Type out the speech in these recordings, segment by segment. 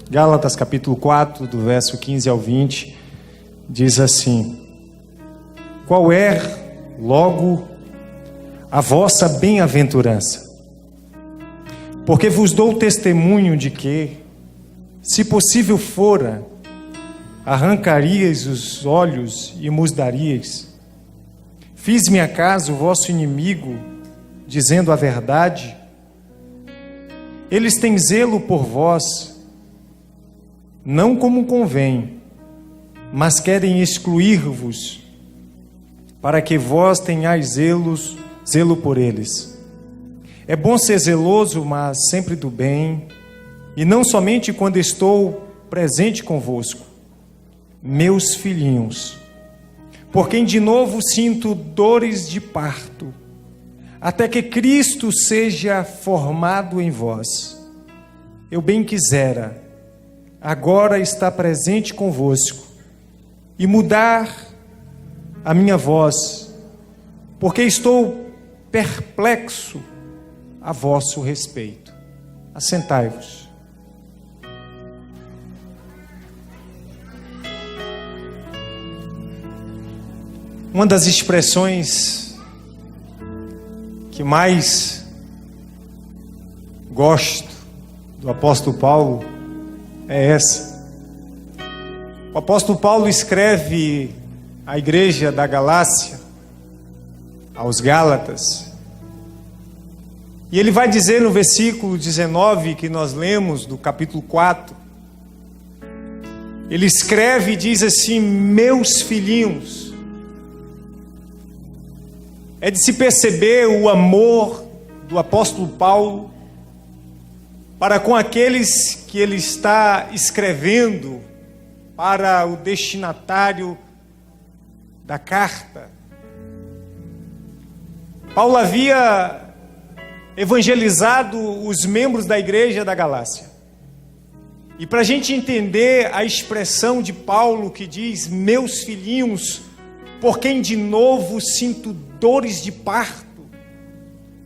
Gálatas capítulo 4, do verso 15 ao 20, diz assim: qual é, logo, a vossa bem-aventurança? Porque vos dou testemunho de que, se possível fora, arrancarias os olhos e vos daríeis. Fiz-me acaso vosso inimigo, dizendo a verdade? Eles têm zelo por vós, não como convém, mas querem excluir-vos, para que vós tenhais zelo por eles. É bom ser zeloso, mas sempre do bem, e não somente quando estou presente convosco, meus filhinhos, por quem de novo sinto dores de parto, até que Cristo seja formado em vós. Eu bem quisera agora estar presente convosco e mudar a minha voz, porque estou perplexo a vosso respeito. Assentai-vos. Uma das expressões que mais gosto do apóstolo Paulo é essa. O apóstolo Paulo escreve à igreja da Galácia, aos Gálatas, e ele vai dizer no versículo 19 que nós lemos do capítulo 4, ele escreve e diz assim: meus filhinhos. É de se perceber o amor do apóstolo Paulo para com aqueles que ele está escrevendo para o destinatário da carta. Paulo havia evangelizado os membros da igreja da Galácia. E para a gente entender a expressão de Paulo que diz: meus filhinhos, por quem de novo sinto dores de parto,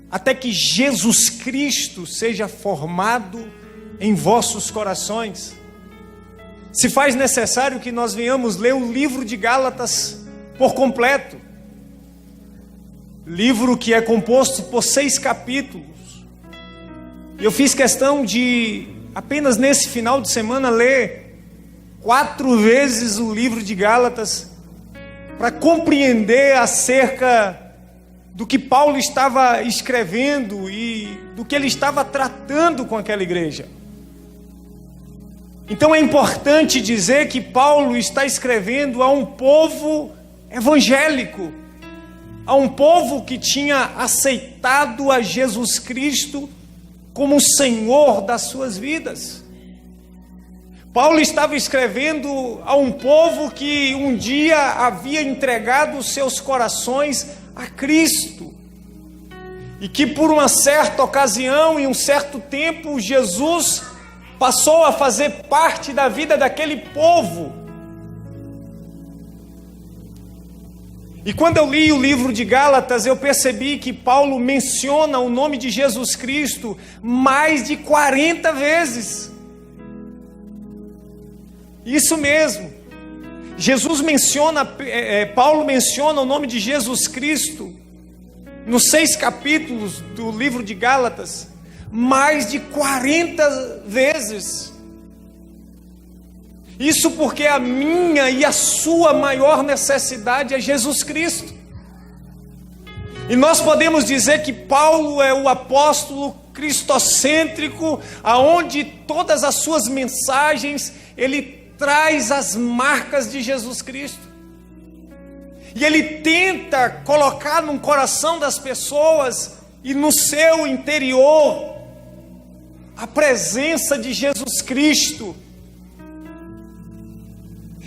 até que Jesus Cristo seja formado em vossos corações, se faz necessário que nós venhamos ler o livro de Gálatas por completo. Livro que é composto por 6 capítulos. E eu fiz questão de, apenas nesse final de semana, ler 4 vezes o livro de Gálatas, para compreender acerca do que Paulo estava escrevendo e do que ele estava tratando com aquela igreja. Então é importante dizer que Paulo está escrevendo a um povo evangélico, a um povo que tinha aceitado a Jesus Cristo como o Senhor das suas vidas. Paulo estava escrevendo a um povo que um dia havia entregado os seus corações a Cristo, e que por uma certa ocasião, em um certo tempo, Jesus passou a fazer parte da vida daquele povo. E quando eu li o livro de Gálatas, eu percebi que Paulo menciona o nome de Jesus Cristo mais de 40 vezes. Isso mesmo. Paulo menciona o nome de Jesus Cristo nos 6 capítulos do livro de Gálatas mais de 40 vezes. Isso porque a minha e a sua maior necessidade é Jesus Cristo. E nós podemos dizer que Paulo é o apóstolo cristocêntrico, aonde todas as suas mensagens ele traz as marcas de Jesus Cristo. E ele tenta colocar no coração das pessoas e no seu interior a presença de Jesus Cristo.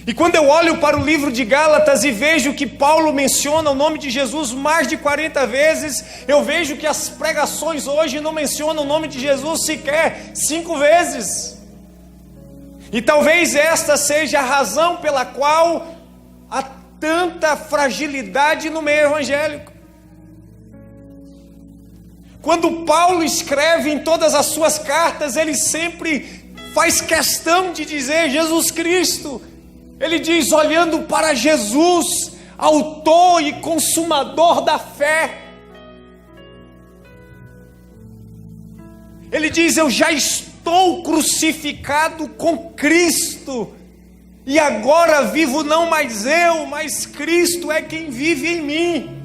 E quando eu olho para o livro de Gálatas e vejo que Paulo menciona o nome de Jesus mais de 40 vezes, eu vejo que as pregações hoje não mencionam o nome de Jesus sequer 5 vezes. E talvez esta seja a razão pela qual há tanta fragilidade no meio evangélico. Quando Paulo escreve em todas as suas cartas, ele sempre faz questão de dizer Jesus Cristo. Ele diz, olhando para Jesus, autor e consumador da fé. Ele diz, eu já estou crucificado com Cristo, e agora vivo não mais eu, mas Cristo é quem vive em mim.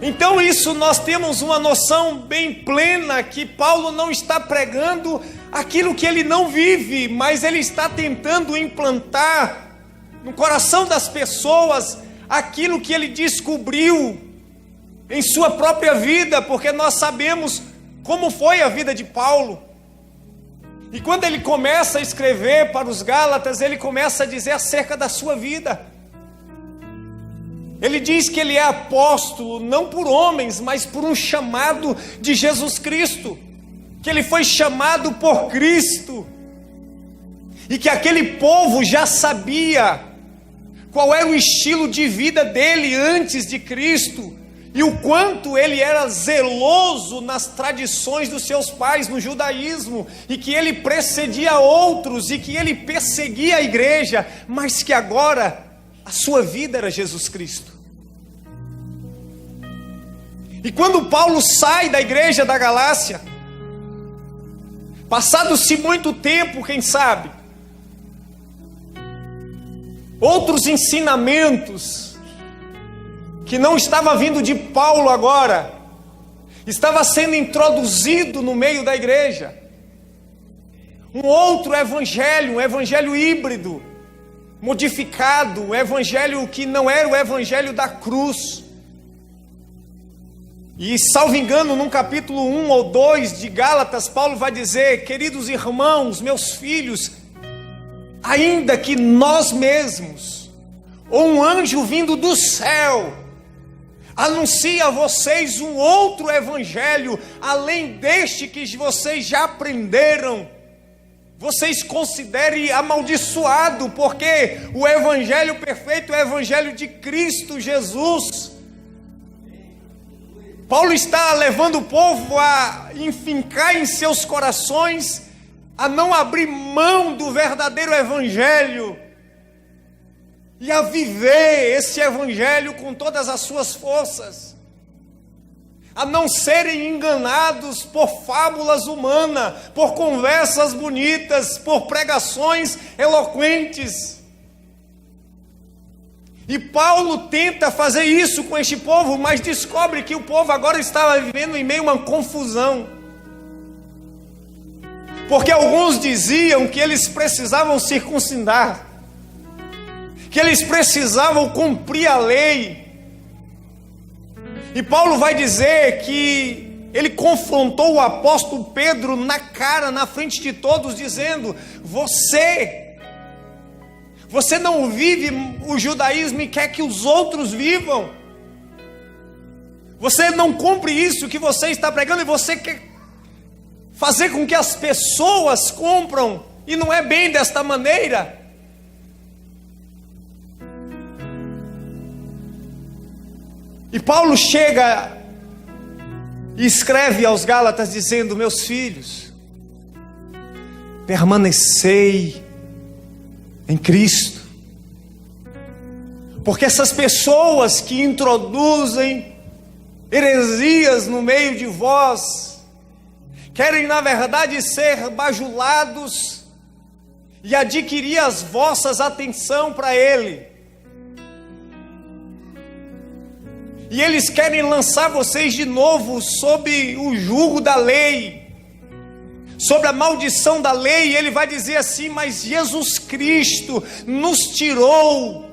Então isso nós temos uma noção bem plena, que Paulo não está pregando aquilo que ele não vive, mas ele está tentando implantar no coração das pessoas aquilo que ele descobriu em sua própria vida, porque nós sabemos como foi a vida de Paulo. E quando ele começa a escrever para os Gálatas, ele começa a dizer acerca da sua vida. Ele diz que ele é apóstolo, não por homens, mas por um chamado de Jesus Cristo, que ele foi chamado por Cristo, e que aquele povo já sabia qual era o estilo de vida dele antes de Cristo, e o quanto ele era zeloso nas tradições dos seus pais no judaísmo, e que ele precedia outros, e que ele perseguia a igreja, mas que agora a sua vida era Jesus Cristo. E quando Paulo sai da igreja da Galácia, passado-se muito tempo, quem sabe, outros ensinamentos que não estava vindo de Paulo agora, estava sendo introduzido no meio da igreja. Um outro evangelho, um evangelho híbrido, modificado, um evangelho que não era o evangelho da cruz. E, salvo engano, num capítulo 1 ou 2 de Gálatas, Paulo vai dizer, queridos irmãos, meus filhos, ainda que nós mesmos, ou um anjo vindo do céu, anuncie a vocês um outro evangelho, além deste que vocês já aprenderam, vocês considerem amaldiçoado, porque o evangelho perfeito é o evangelho de Cristo Jesus. Paulo está levando o povo a enfincar em seus corações, a não abrir mão do verdadeiro evangelho, e a viver esse evangelho com todas as suas forças, a não serem enganados por fábulas humanas, por conversas bonitas, por pregações eloquentes. E Paulo tenta fazer isso com este povo, mas descobre que o povo agora estava vivendo em meio a uma confusão, porque alguns diziam que eles precisavam circuncidar, que eles precisavam cumprir a lei. E Paulo vai dizer que ele confrontou o apóstolo Pedro na cara, na frente de todos, dizendo, você não vive o judaísmo e quer que os outros vivam, você não cumpre isso que você está pregando, e você quer fazer com que as pessoas cumpram, e não é bem desta maneira. E Paulo chega e escreve aos Gálatas dizendo, meus filhos, permanecei em Cristo, porque essas pessoas que introduzem heresias no meio de vós, querem na verdade ser bajulados e adquirir as vossas atenção para ele. E eles querem lançar vocês de novo sob o jugo da lei, sobre a maldição da lei. E ele vai dizer assim, mas Jesus Cristo nos tirou,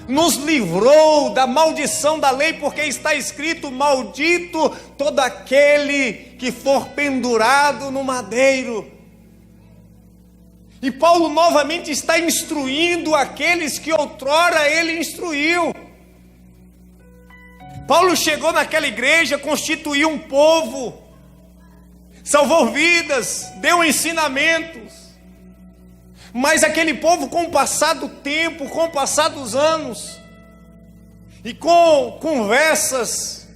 nos livrou da maldição da lei, porque está escrito, maldito todo aquele que for pendurado no madeiro. E Paulo novamente está instruindo aqueles que outrora ele instruiu. Paulo chegou naquela igreja, constituiu um povo, salvou vidas, deu ensinamentos, mas aquele povo, com o passar do tempo, com o passar dos anos, e com conversas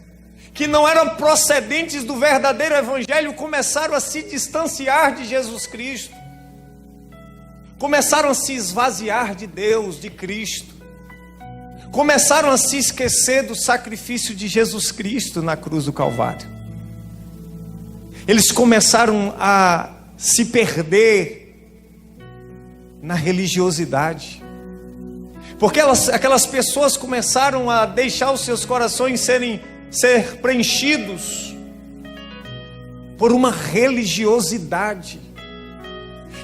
que não eram procedentes do verdadeiro evangelho, começaram a se distanciar de Jesus Cristo. Começaram a se esvaziar de Deus, de Cristo. Começaram a se esquecer do sacrifício de Jesus Cristo na cruz do Calvário. Eles começaram a se perder na religiosidade. Porque aquelas pessoas começaram a deixar os seus corações ser preenchidos por uma religiosidade.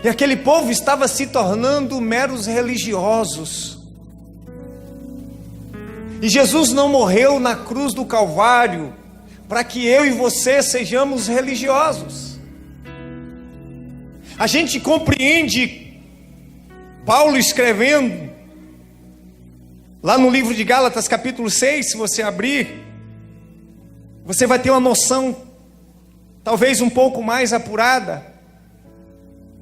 E aquele povo estava se tornando meros religiosos. E Jesus não morreu na cruz do Calvário para que eu e você sejamos religiosos. A gente compreende Paulo escrevendo lá no livro de Gálatas, capítulo 6, se você abrir, você vai ter uma noção talvez um pouco mais apurada.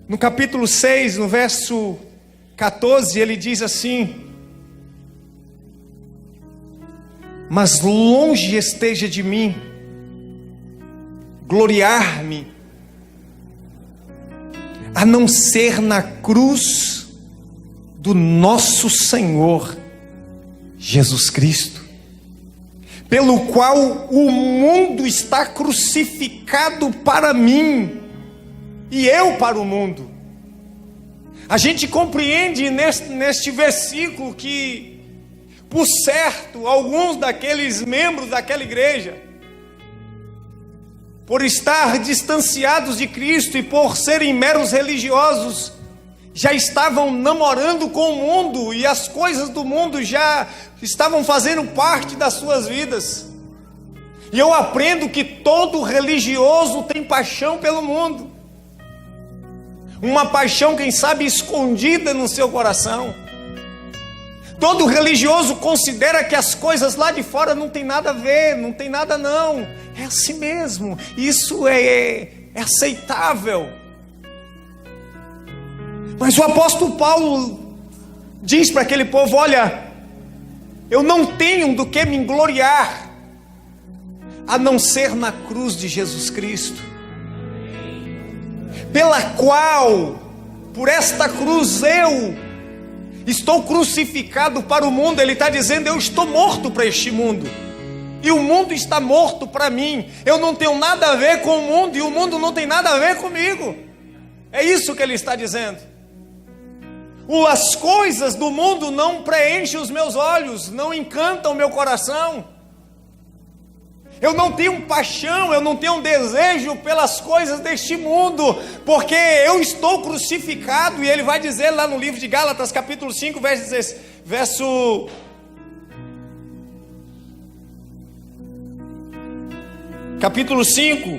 No capítulo 6, no verso 14, ele diz assim: mas longe esteja de mim gloriar-me, a não ser na cruz do nosso Senhor Jesus Cristo, pelo qual o mundo está crucificado para mim e eu para o mundo. A gente compreende neste versículo que, por certo, alguns daqueles membros daquela igreja, por estar distanciados de Cristo e por serem meros religiosos, já estavam namorando com o mundo e as coisas do mundo já estavam fazendo parte das suas vidas. E eu aprendo que todo religioso tem paixão pelo mundo, uma paixão, quem sabe, escondida no seu coração. Todo religioso considera que as coisas lá de fora não tem nada a ver, não tem nada não, é assim mesmo, isso é aceitável. Mas o apóstolo Paulo diz para aquele povo: olha, eu não tenho do que me gloriar, a não ser na cruz de Jesus Cristo, pela qual, por esta cruz eu estou crucificado para o mundo. Ele está dizendo: eu estou morto para este mundo, e o mundo está morto para mim. Eu não tenho nada a ver com o mundo, e o mundo não tem nada a ver comigo. É isso que ele está dizendo. As coisas do mundo não preenchem os meus olhos, não encantam o meu coração. Eu não tenho paixão, eu não tenho desejo pelas coisas deste mundo, porque eu estou crucificado. E ele vai dizer lá no livro de Gálatas, capítulo 5, verso capítulo 5,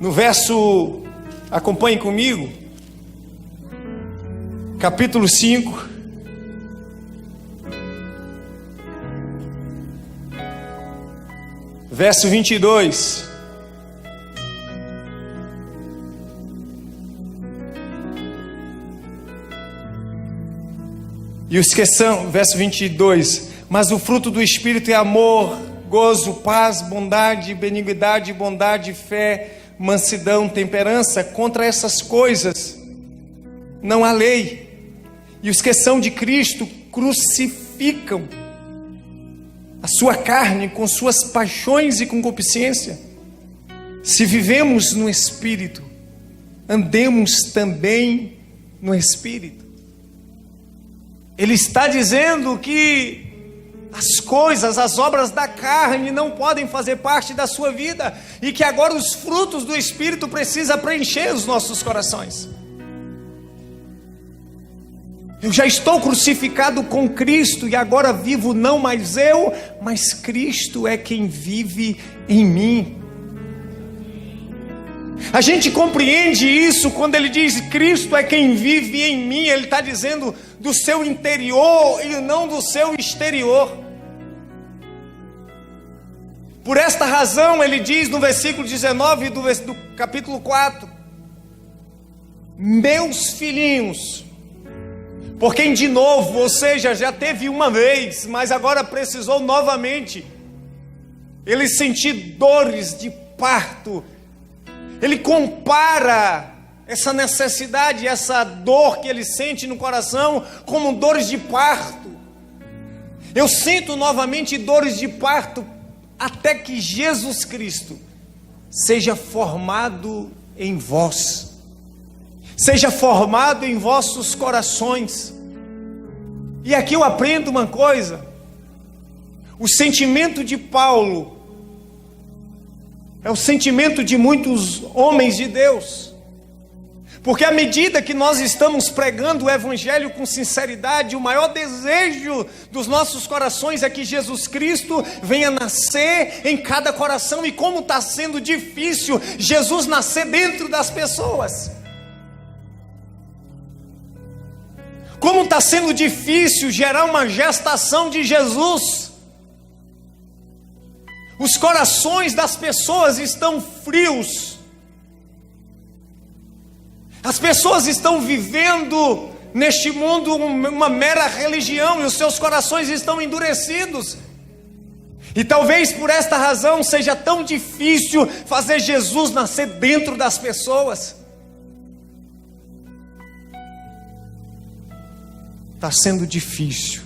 no verso, acompanhe comigo, capítulo 5, verso 22. E os que são, verso 22, mas o fruto do Espírito é amor, gozo, paz, bondade, benignidade, bondade, fé, mansidão, temperança. Contra essas coisas não há lei. E os que são de Cristo crucificam a sua carne com suas paixões e concupiscência. Se vivemos no Espírito, andemos também no Espírito. Ele está dizendo que as coisas, as obras da carne não podem fazer parte da sua vida, e que agora os frutos do Espírito precisam preencher os nossos corações. Eu já estou crucificado com Cristo, e agora vivo não mais eu, mas Cristo é quem vive em mim. A gente compreende isso quando ele diz Cristo é quem vive em mim. Ele está dizendo do seu interior e não do seu exterior. Por esta razão ele diz no versículo 19 do capítulo 4: meus filhinhos, por quem de novo, ou seja, já teve uma vez, mas agora precisou novamente ele sentir dores de parto. Ele compara essa necessidade, essa dor que ele sente no coração como dores de parto. Eu sinto novamente dores de parto até que Jesus Cristo seja formado em vós, seja formado em vossos corações. E aqui eu aprendo uma coisa: o sentimento de Paulo é o sentimento de muitos homens de Deus, porque à medida que nós estamos pregando o Evangelho com sinceridade, o maior desejo dos nossos corações é que Jesus Cristo venha nascer em cada coração. E como está sendo difícil Jesus nascer dentro das pessoas, como está sendo difícil gerar uma gestação de Jesus. Os corações das pessoas estão frios. As pessoas estão vivendo neste mundo uma mera religião e os seus corações estão endurecidos. E talvez por esta razão seja tão difícil fazer Jesus nascer dentro das pessoas. Está sendo difícil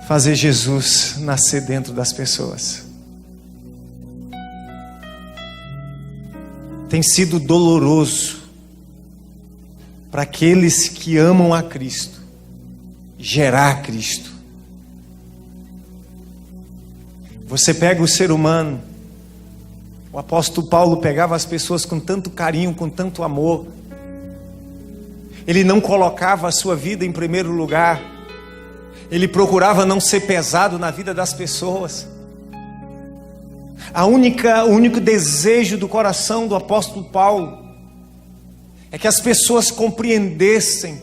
fazer Jesus nascer dentro das pessoas. Tem sido doloroso para aqueles que amam a Cristo gerar Cristo. Você pega o ser humano, o apóstolo Paulo pegava as pessoas com tanto carinho, com tanto amor. Ele não colocava a sua vida em primeiro lugar. Ele procurava não ser pesado na vida das pessoas. O único desejo do coração do apóstolo Paulo é que as pessoas compreendessem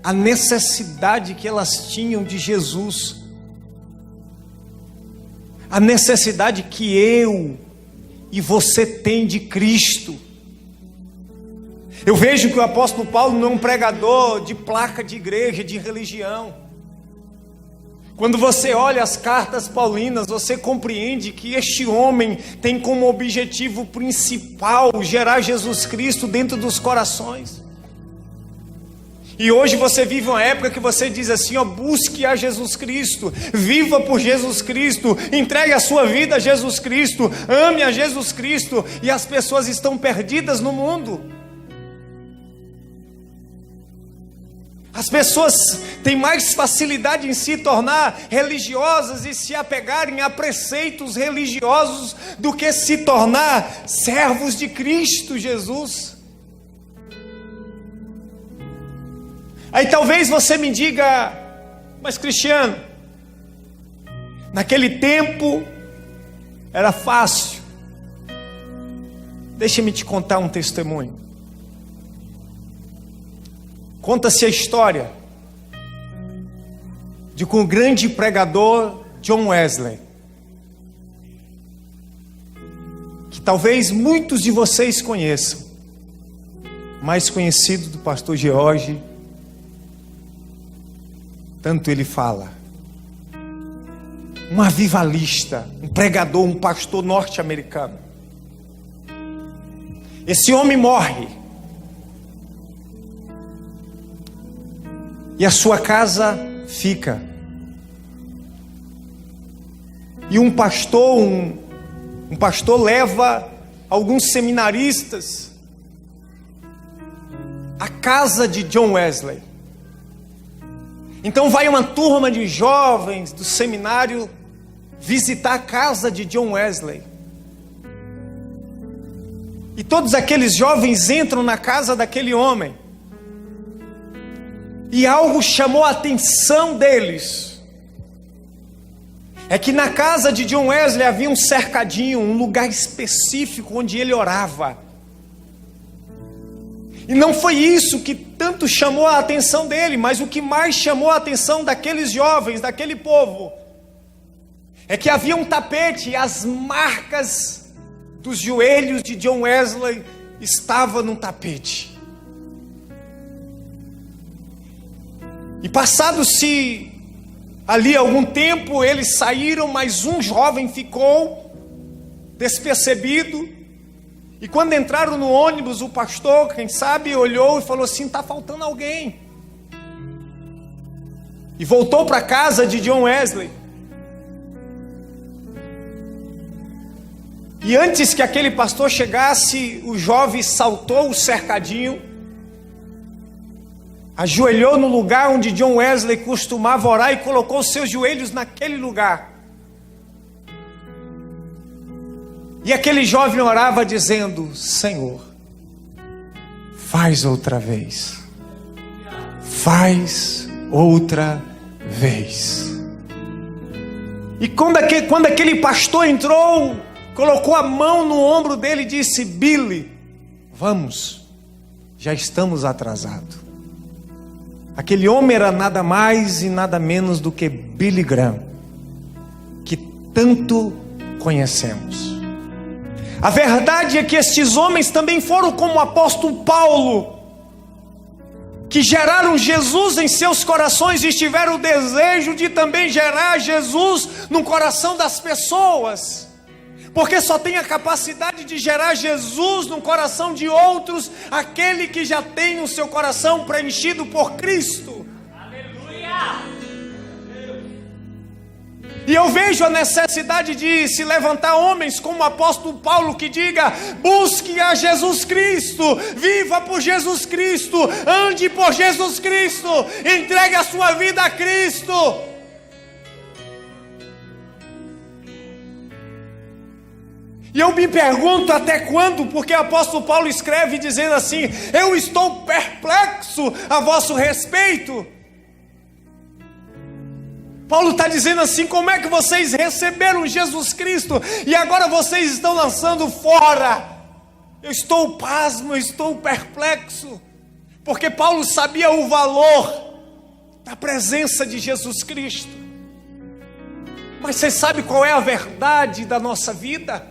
a necessidade que elas tinham de Jesus, a necessidade que eu e você tem de Cristo. Eu vejo que o apóstolo Paulo não é um pregador de placa de igreja, de religião. Quando você olha as cartas paulinas, você compreende que este homem tem como objetivo principal gerar Jesus Cristo dentro dos corações. E hoje você vive uma época que você diz assim, ó, busque a Jesus Cristo, viva por Jesus Cristo, entregue a sua vida a Jesus Cristo, ame a Jesus Cristo, e as pessoas estão perdidas no mundo. As pessoas têm mais facilidade em se tornar religiosas e se apegarem a preceitos religiosos do que se tornar servos de Cristo Jesus. Aí talvez você me diga, mas Cristiano, naquele tempo era fácil. Deixa-me te contar um testemunho. Conta-se a história de um grande pregador, John Wesley, que talvez muitos de vocês conheçam, mais conhecido do pastor George. Tanto ele fala. Um avivalista, um pregador, um pastor norte-americano. Esse homem morre. E a sua casa fica. E um pastor leva alguns seminaristas à casa de John Wesley. Então vai uma turma de jovens do seminário visitar a casa de John Wesley. E todos aqueles jovens entram na casa daquele homem. E algo chamou a atenção deles. É que na casa de John Wesley havia um cercadinho, um lugar específico onde ele orava. E não foi isso que tanto chamou a atenção dele, mas o que mais chamou a atenção daqueles jovens, daquele povo, é que havia um tapete e as marcas dos joelhos de John Wesley estavam no tapete. E passado-se Ali algum tempo eles saíram, mas um jovem ficou despercebido. E quando entraram no ônibus, o pastor, quem sabe, olhou e falou assim: está faltando alguém. E voltou para a casa de John Wesley. E antes que aquele pastor chegasse, o jovem saltou o cercadinho, ajoelhou no lugar onde John Wesley costumava orar e colocou seus joelhos naquele lugar. E aquele jovem orava dizendo: Senhor, faz outra vez. Faz outra vez. E quando aquele pastor entrou, colocou a mão no ombro dele e disse: Billy, vamos, já estamos atrasados. Aquele homem era nada mais e nada menos do que Billy Graham, que tanto conhecemos. A verdade é que estes homens também foram como o apóstolo Paulo, que geraram Jesus em seus corações e tiveram o desejo de também gerar Jesus no coração das pessoas. Porque só tem a capacidade de gerar Jesus no coração de outros aquele que já tem o seu coração preenchido por Cristo. Aleluia! E eu vejo a necessidade de se levantar homens como o apóstolo Paulo, que diga: busque a Jesus Cristo, viva por Jesus Cristo, ande por Jesus Cristo, entregue a sua vida a Cristo. E eu me pergunto até quando, porque o apóstolo Paulo escreve dizendo assim: eu estou perplexo a vosso respeito. Paulo está dizendo assim: como é que vocês receberam Jesus Cristo e agora vocês estão lançando fora? Eu estou pasmo, eu estou perplexo, porque Paulo sabia o valor da presença de Jesus Cristo. Mas você sabe qual é a verdade da nossa vida?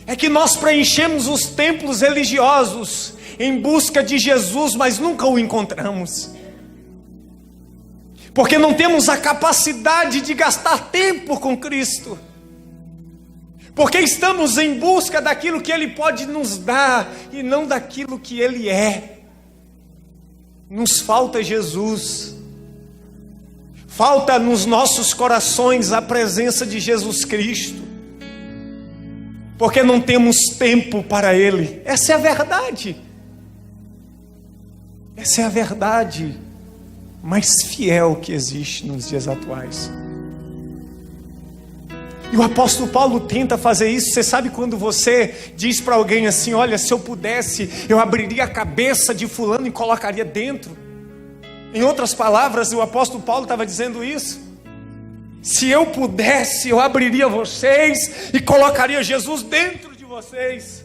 É que nós preenchemos os templos religiosos em busca de Jesus, mas nunca o encontramos. Porque não temos a capacidade de gastar tempo com Cristo. Porque estamos em busca daquilo que Ele pode nos dar e não daquilo que Ele é. Nos falta Jesus. Falta nos nossos corações a presença de Jesus Cristo. Porque não temos tempo para Ele. Essa é a verdade. Essa é a verdade mais fiel que existe nos dias atuais. E o apóstolo Paulo tenta fazer isso. Você sabe quando você diz para alguém assim: olha, se eu pudesse, eu abriria a cabeça de fulano e colocaria dentro. Em outras palavras, o apóstolo Paulo estava dizendo isso. Se eu pudesse, eu abriria vocês e colocaria Jesus dentro de vocês.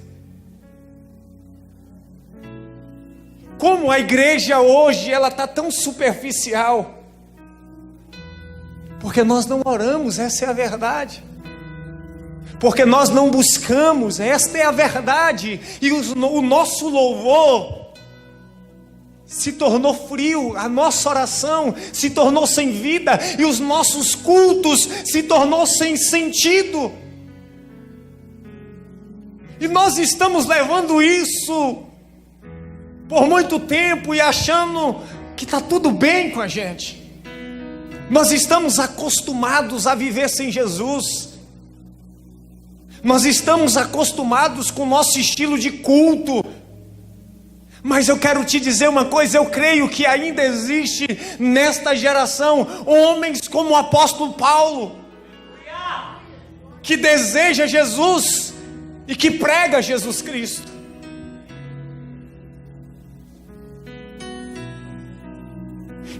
Como a igreja hoje, ela está tão superficial. Porque nós não oramos, essa é a verdade. Porque nós não buscamos, esta é a verdade. E o nosso louvor se tornou frio, a nossa oração se tornou sem vida, e os nossos cultos se tornou sem sentido. E nós estamos levando isso por muito tempo e achando que está tudo bem com a gente. Nós estamos acostumados a viver sem Jesus. Nós estamos acostumados com o nosso estilo de culto. Mas eu quero te dizer uma coisa: eu creio que ainda existe nesta geração homens como o apóstolo Paulo, que deseja Jesus e que prega Jesus Cristo.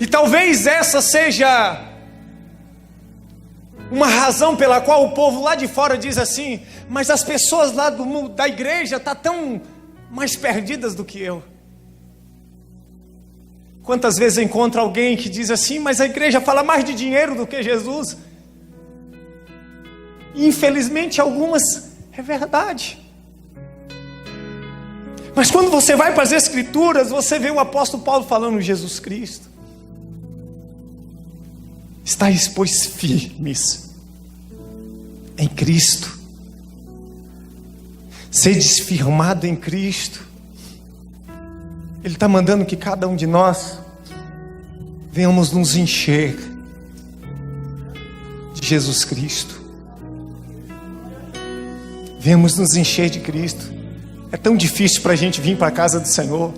E talvez essa seja uma razão pela qual o povo lá de fora diz assim: mas as pessoas lá da igreja estão tão mais perdidas do que eu. Quantas vezes eu encontro alguém que diz assim: mas a igreja fala mais de dinheiro do que Jesus. E infelizmente algumas é verdade. Mas quando você vai para as Escrituras, você vê o apóstolo Paulo falando de Jesus Cristo. Estais, pois, firmes em Cristo. Sedes firmado em Cristo. Ele está mandando que cada um de nós venhamos nos encher de Jesus Cristo. Venhamos nos encher de Cristo. É tão difícil para a gente vir para a casa do Senhor.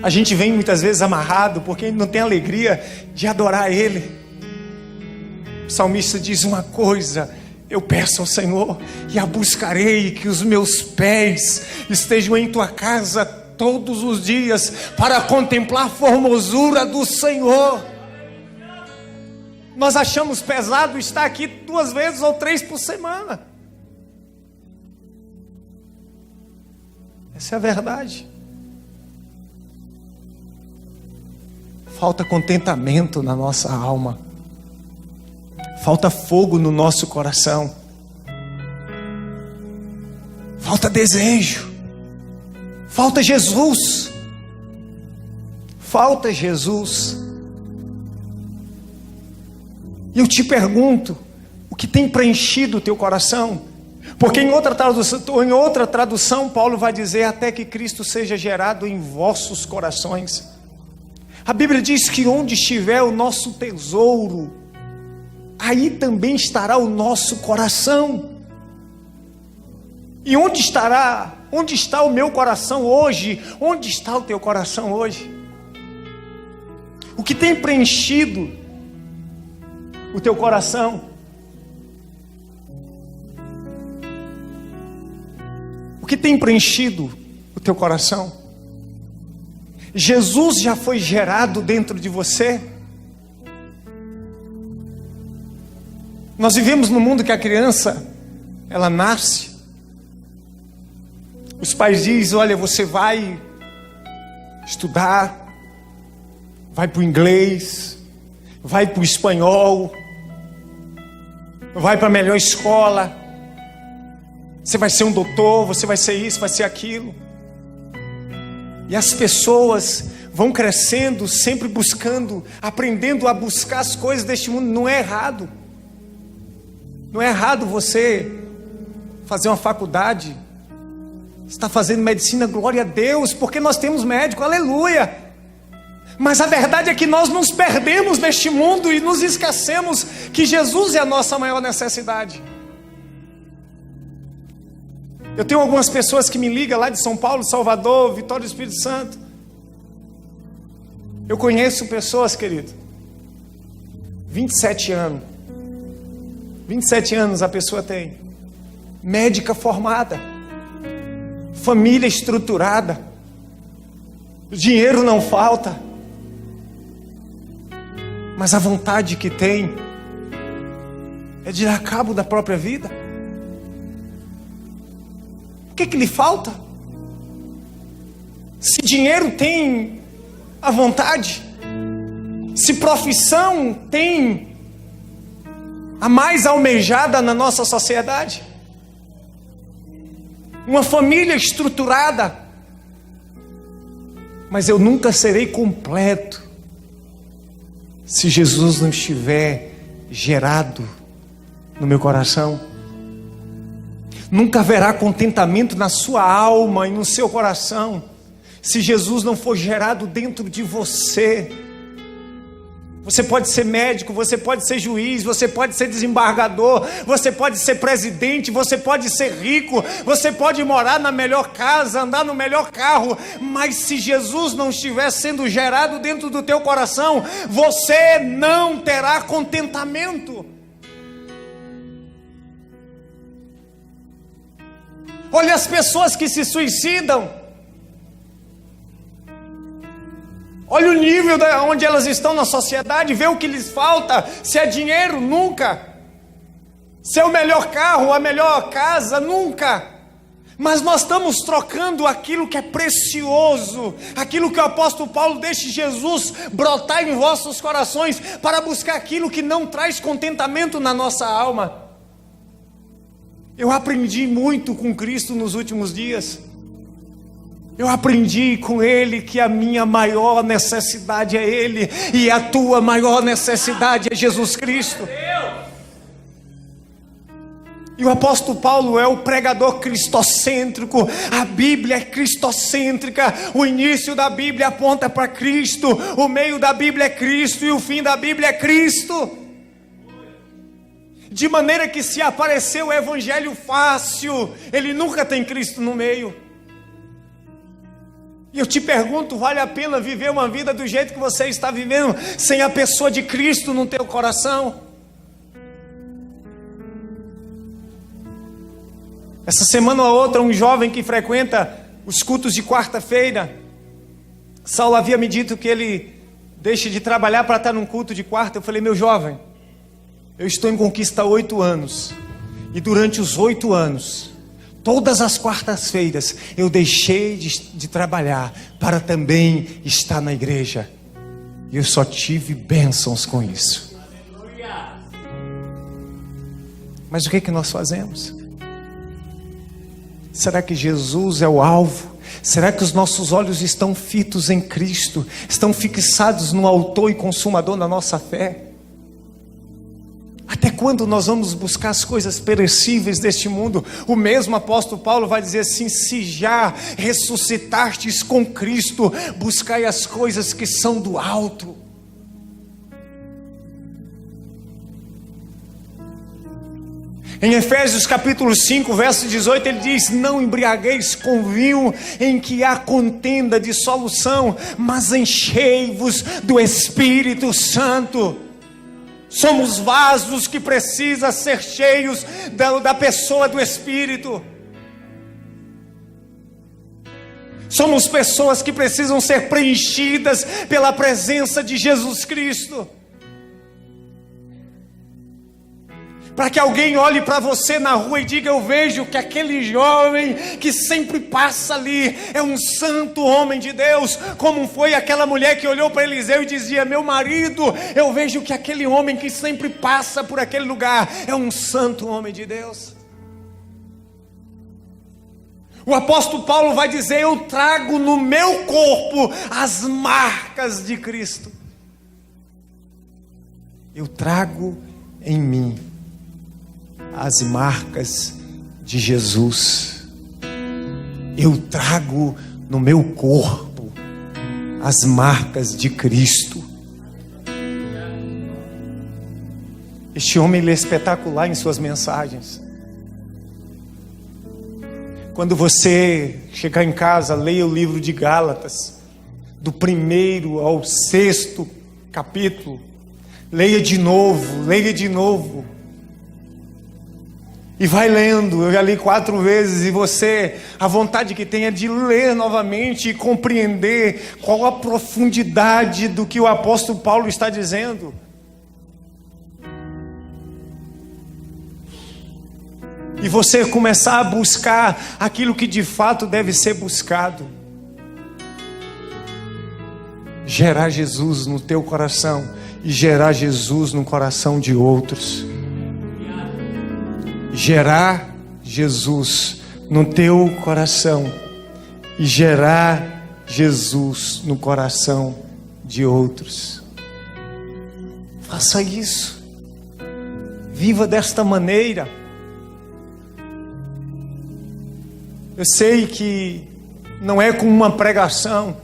A gente vem muitas vezes amarrado porque não tem alegria de adorar Ele. O salmista diz uma coisa: eu peço ao Senhor e a buscarei, que os meus pés estejam em tua casa todos os dias para contemplar a formosura do Senhor. Nós achamos pesado estar aqui 2 vezes ou 3 por semana. Essa é a verdade. Falta contentamento na nossa alma. Falta fogo no nosso coração. Falta desejo. Falta Jesus. Falta Jesus. E eu te pergunto, o que tem preenchido o teu coração? Porque em outra tradução, Paulo vai dizer: até que Cristo seja gerado em vossos corações. A Bíblia diz que onde estiver o nosso tesouro, aí também estará o nosso coração. E onde está o meu coração hoje? Onde está o teu coração hoje? O que tem preenchido o teu coração? O que tem preenchido o teu coração? Jesus já foi gerado dentro de você? Nós vivemos num mundo que a criança, ela nasce, os pais dizem: olha, você vai estudar, vai para o inglês, vai para o espanhol, vai para a melhor escola, você vai ser um doutor, você vai ser isso, vai ser aquilo. E as pessoas vão crescendo, sempre buscando, aprendendo a buscar as coisas deste mundo. Não é errado. Não é errado você fazer uma faculdade. Você está fazendo medicina, glória a Deus, porque nós temos médico, aleluia. Mas a verdade é que nós nos perdemos neste mundo e nos esquecemos que Jesus é a nossa maior necessidade. Eu tenho algumas pessoas que me ligam lá de São Paulo, Salvador, Vitória do Espírito Santo. Eu conheço pessoas, querido, 27 anos. 27 anos a pessoa tem. Médica formada. Família estruturada. Dinheiro não falta. Mas a vontade que tem é de dar cabo da própria vida. O que lhe falta? Se dinheiro tem a vontade, se profissão tem a mais almejada na nossa sociedade, uma família estruturada, mas eu nunca serei completo se Jesus não estiver gerado no meu coração. Nunca haverá contentamento na sua alma e no seu coração se Jesus não for gerado dentro de você. Você pode ser médico, você pode ser juiz, você pode ser desembargador, você pode ser presidente, você pode ser rico, você pode morar na melhor casa, andar no melhor carro, mas se Jesus não estiver sendo gerado dentro do teu coração, você não terá contentamento. Olha as pessoas que se suicidam. Olha o nível onde elas estão na sociedade. Vê o que lhes falta. Se é dinheiro, nunca. Se é o melhor carro, a melhor casa, nunca. Mas nós estamos trocando aquilo que é precioso, aquilo que o apóstolo Paulo: deixe Jesus brotar em vossos corações, para buscar aquilo que não traz contentamento na nossa alma. Eu aprendi muito com Cristo nos últimos dias. Eu aprendi com ele que a minha maior necessidade é ele, e a tua maior necessidade é Jesus Cristo. E o apóstolo Paulo é o pregador cristocêntrico. A Bíblia é cristocêntrica. O início da Bíblia aponta para Cristo, o meio da Bíblia é Cristo e o fim da Bíblia é Cristo. De maneira que se aparecer o evangelho fácil, ele nunca tem Cristo no meio. E eu te pergunto, vale a pena viver uma vida do jeito que você está vivendo, sem a pessoa de Cristo no teu coração? Essa semana ou outra, um jovem que frequenta os cultos de quarta-feira, Saulo havia me dito que ele deixa de trabalhar para estar num culto de quarta. Eu falei: meu jovem, eu estou em Conquista há 8 anos, e durante os 8 anos, todas as quartas-feiras, eu deixei de trabalhar para também estar na igreja, e eu só tive bênçãos com isso. Mas o que nós fazemos? Será que Jesus é o alvo? Será que os nossos olhos estão fitos em Cristo? Estão fixados no autor e consumador da nossa fé? Até quando nós vamos buscar as coisas perecíveis deste mundo? O mesmo apóstolo Paulo vai dizer assim: se já ressuscitastes com Cristo, buscai as coisas que são do alto. Em Efésios capítulo 5, verso 18, ele diz: não embriagueis com vinho em que há contenda, dissolução, mas enchei-vos do Espírito Santo. Somos vasos que precisam ser cheios da pessoa do Espírito. Somos pessoas que precisam ser preenchidas pela presença de Jesus Cristo. Para que alguém olhe para você na rua e diga: eu vejo que aquele jovem que sempre passa ali é um santo homem de Deus. Como foi aquela mulher que olhou para Eliseu e dizia: meu marido, eu vejo que aquele homem que sempre passa por aquele lugar é um santo homem de Deus. O apóstolo Paulo vai dizer: eu trago no meu corpo as marcas de Cristo. Eu trago em mim as marcas de Jesus. Eu trago no meu corpo as marcas de Cristo. Este homem, ele é espetacular em suas mensagens. Quando você chegar em casa, leia o livro de Gálatas, do 1º ao 6º capítulo. Leia de novo. E vai lendo. Eu já li 4 vezes, e você, a vontade que tem é de ler novamente e compreender qual a profundidade do que o apóstolo Paulo está dizendo. E você começar a buscar aquilo que de fato deve ser buscado. Gerar Jesus no teu coração e gerar Jesus no coração de outros. Gerar Jesus no teu coração e gerar Jesus no coração de outros. Faça isso. Viva desta maneira. Eu sei que não é com uma pregação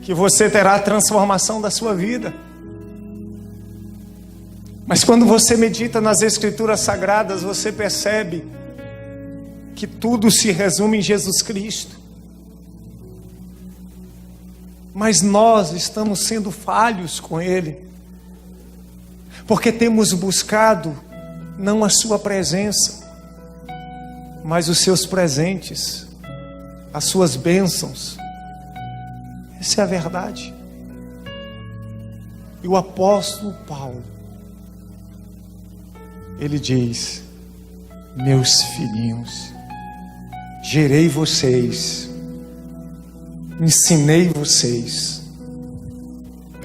que você terá a transformação da sua vida. Mas quando você medita nas Escrituras Sagradas, você percebe que tudo se resume em Jesus Cristo. Mas nós estamos sendo falhos com Ele, porque temos buscado não a sua presença, mas os seus presentes, as suas bênçãos. Essa é a verdade. E o apóstolo Paulo, ele diz: meus filhinhos, gerei vocês, ensinei vocês,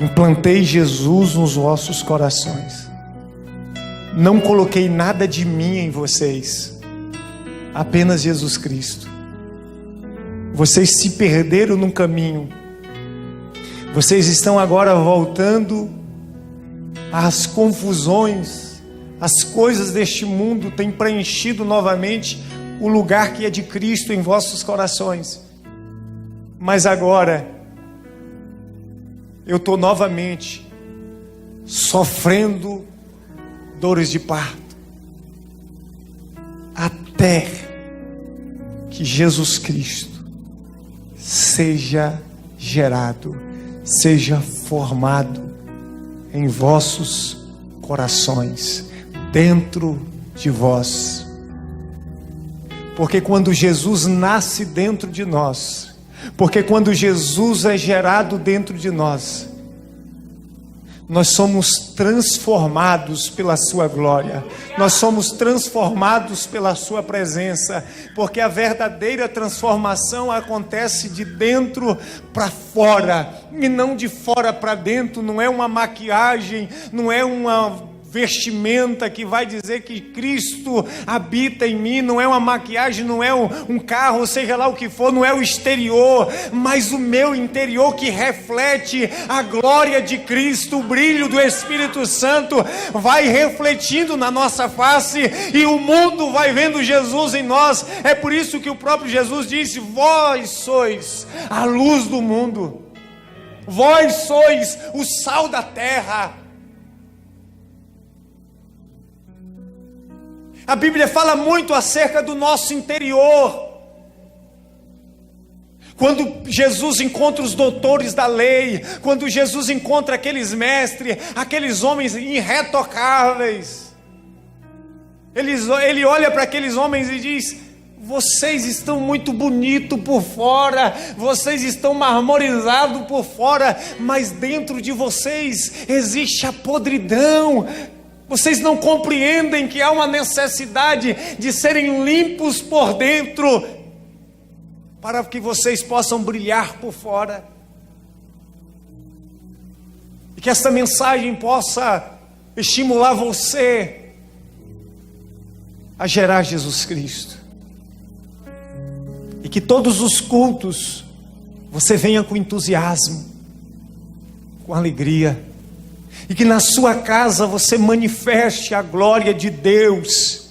implantei Jesus nos vossos corações, não coloquei nada de mim em vocês, apenas Jesus Cristo. Vocês se perderam no caminho. Vocês estão agora voltando às confusões. As coisas deste mundo têm preenchido novamente o lugar que é de Cristo em vossos corações. Mas agora, eu estou novamente sofrendo dores de parto, até que Jesus Cristo seja gerado, seja formado em vossos corações, dentro de vós. Porque quando Jesus nasce dentro de nós, porque quando Jesus é gerado dentro de nós, nós somos transformados pela sua glória, nós somos transformados pela sua presença, porque a verdadeira transformação acontece de dentro para fora, e não de fora para dentro. Não é uma maquiagem, não é uma vestimenta que vai dizer que Cristo habita em mim, não é uma maquiagem, não é um carro, seja lá o que for, não é o exterior, mas o meu interior que reflete a glória de Cristo, o brilho do Espírito Santo vai refletindo na nossa face, e o mundo vai vendo Jesus em nós. É por isso que o próprio Jesus disse: vós sois a luz do mundo, vós sois o sal da terra. A Bíblia fala muito acerca do nosso interior. Quando Jesus encontra os doutores da lei, quando Jesus encontra aqueles mestres, aqueles homens irretocáveis, ele olha para aqueles homens e diz: vocês estão muito bonitos por fora, vocês estão marmorizados por fora, mas dentro de vocês existe a podridão. Vocês não compreendem que há uma necessidade de serem limpos por dentro, para que vocês possam brilhar por fora. E que esta mensagem possa estimular você a gerar Jesus Cristo. E que todos os cultos você venha com entusiasmo, com alegria. E que na sua casa você manifeste a glória de Deus,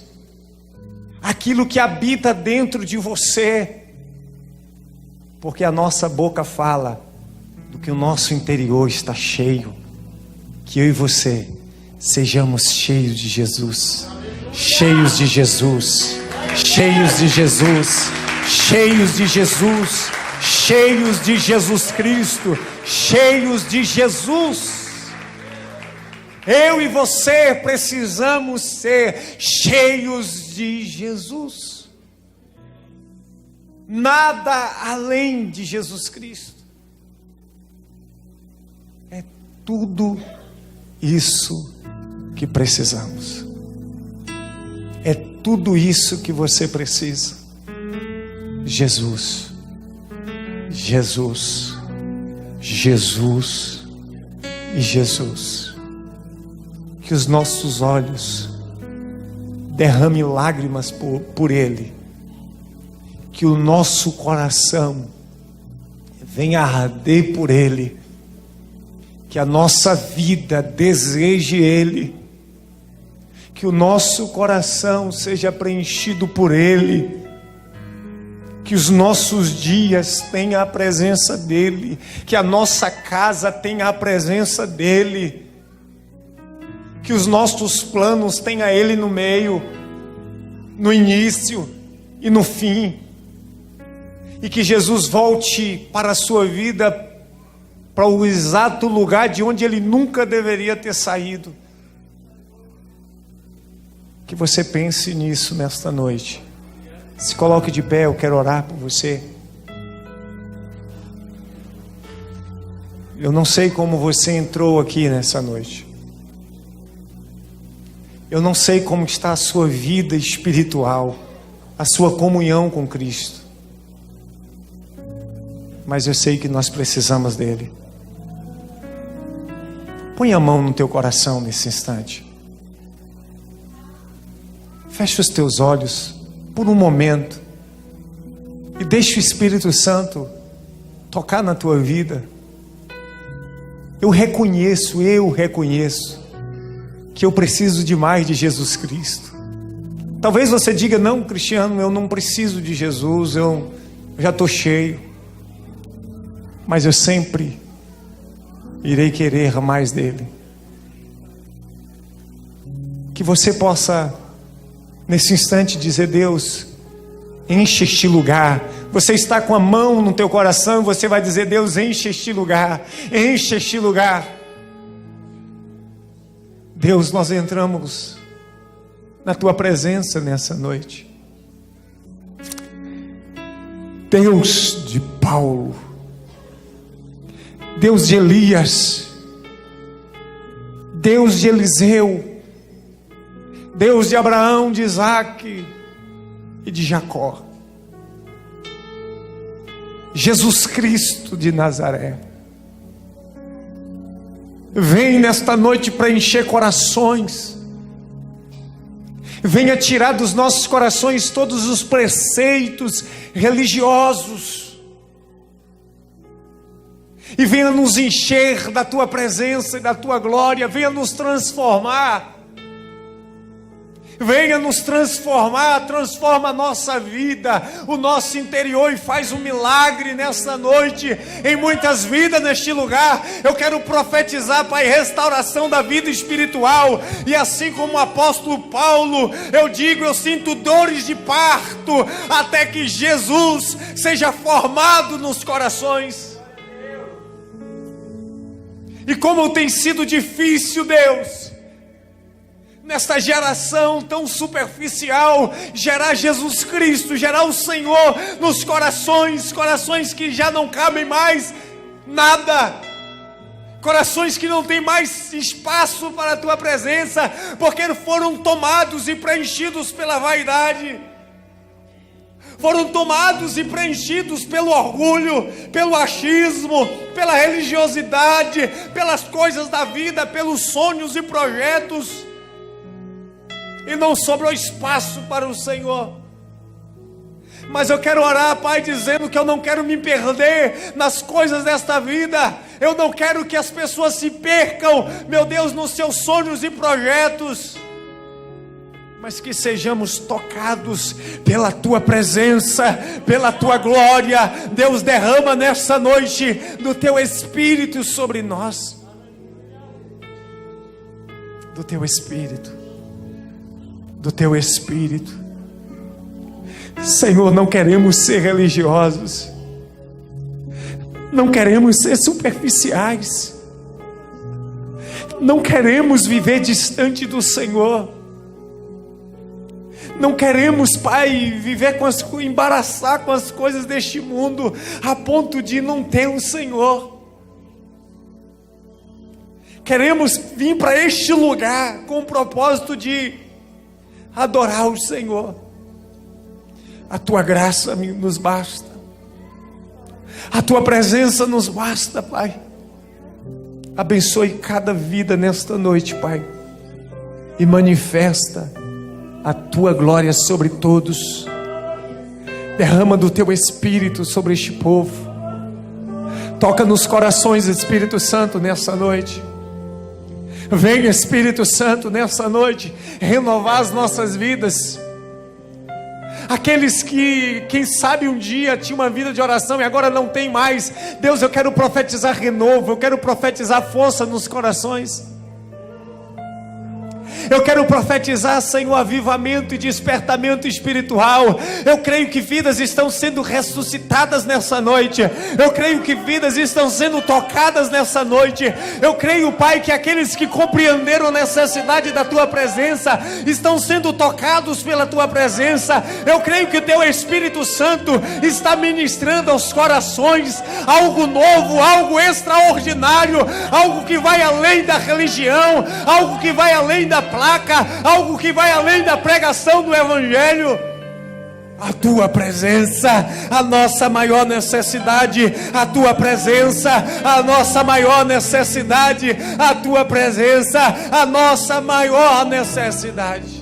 aquilo que habita dentro de você, porque a nossa boca fala do que o nosso interior está cheio. Que eu e você sejamos cheios de Jesus, cheios de Jesus, cheios de Jesus, cheios de Jesus, cheios de Jesus Cristo, cheios de Jesus. Eu e você precisamos ser cheios de Jesus. Nada além de Jesus Cristo. É tudo isso que precisamos. É tudo isso que você precisa. Jesus, Jesus, Jesus e Jesus. Que os nossos olhos derramem lágrimas por Ele, que o nosso coração venha arder por Ele, que a nossa vida deseje Ele, que o nosso coração seja preenchido por Ele, que os nossos dias tenham a presença dEle, que a nossa casa tenha a presença dEle, que os nossos planos tenham Ele no meio, no início e no fim, e que Jesus volte para a sua vida, para o exato lugar de onde Ele nunca deveria ter saído. Que você pense nisso nesta noite. Se coloque de pé, eu quero orar por você. Eu não sei como você entrou aqui nessa noite. Eu não sei como está a sua vida espiritual, a sua comunhão com Cristo. Mas eu sei que nós precisamos dEle. Põe a mão no teu coração nesse instante. Feche os teus olhos por um momento. E deixa o Espírito Santo tocar na tua vida. Eu reconheço que eu preciso demais de Jesus Cristo. Talvez você diga: não, Cristiano, eu não preciso de Jesus, eu já estou cheio. Mas eu sempre irei querer mais dele. Que você possa, nesse instante, dizer: Deus, enche este lugar. Você está com a mão no teu coração e você vai dizer: Deus, enche este lugar, enche este lugar. Deus, nós entramos na tua presença nessa noite. Deus de Paulo, Deus de Elias, Deus de Eliseu, Deus de Abraão, de Isaque e de Jacó, Jesus Cristo de Nazaré, vem nesta noite para encher corações. Venha tirar dos nossos corações todos os preceitos religiosos e venha nos encher da tua presença e da tua glória. Venha nos transformar. Venha nos transformar, transforma a nossa vida, o nosso interior, e faz um milagre nessa noite, em muitas vidas neste lugar. Eu quero profetizar, Pai, restauração da vida espiritual, e assim como o apóstolo Paulo, eu digo, eu sinto dores de parto, até que Jesus seja formado nos corações. E como tem sido difícil, Deus, nesta geração tão superficial, gerar Jesus Cristo, gerar o Senhor nos corações, corações que já não cabem mais nada, corações que não tem mais espaço para a tua presença, porque foram tomados e preenchidos pela vaidade, foram tomados e preenchidos pelo orgulho, pelo achismo, pela religiosidade, pelas coisas da vida, pelos sonhos e projetos, e não sobrou espaço para o Senhor. Mas eu quero orar, Pai, dizendo que eu não quero me perder nas coisas desta vida. Eu não quero que as pessoas se percam, meu Deus, nos seus sonhos e projetos, mas que sejamos tocados pela tua presença, pela tua glória. Deus, derrama nessa noite do teu Espírito sobre nós, do teu Espírito, do teu Espírito. Senhor, não queremos ser religiosos, não queremos ser superficiais, não queremos viver distante do Senhor, não queremos, Pai, viver embaraçar com as coisas deste mundo, a ponto de não ter o Senhor. Queremos vir para este lugar com o propósito de adorar o Senhor. A tua graça nos basta, a tua presença nos basta, Pai. Abençoe cada vida nesta noite, Pai, e manifesta a tua glória sobre todos. Derrama do teu Espírito sobre este povo. Toca nos corações, Espírito Santo, nessa noite. Venha, Espírito Santo, nessa noite, renovar as nossas vidas. Aqueles que, quem sabe, um dia tinham uma vida de oração e agora não tem mais. Deus, eu quero profetizar renovo, eu quero profetizar força nos corações. Eu quero profetizar, Senhor, avivamento e despertamento espiritual. Eu creio que vidas estão sendo ressuscitadas nessa noite. Eu creio que vidas estão sendo tocadas nessa noite. Eu creio, Pai, que aqueles que compreenderam a necessidade da Tua presença estão sendo tocados pela Tua presença. Eu creio que o Teu Espírito Santo está ministrando aos corações algo novo, algo extraordinário, algo que vai além da religião, algo que vai além da placa, algo que vai além da pregação do Evangelho. A tua presença, a nossa maior necessidade. A tua presença, a nossa maior necessidade. A tua presença, a nossa maior necessidade.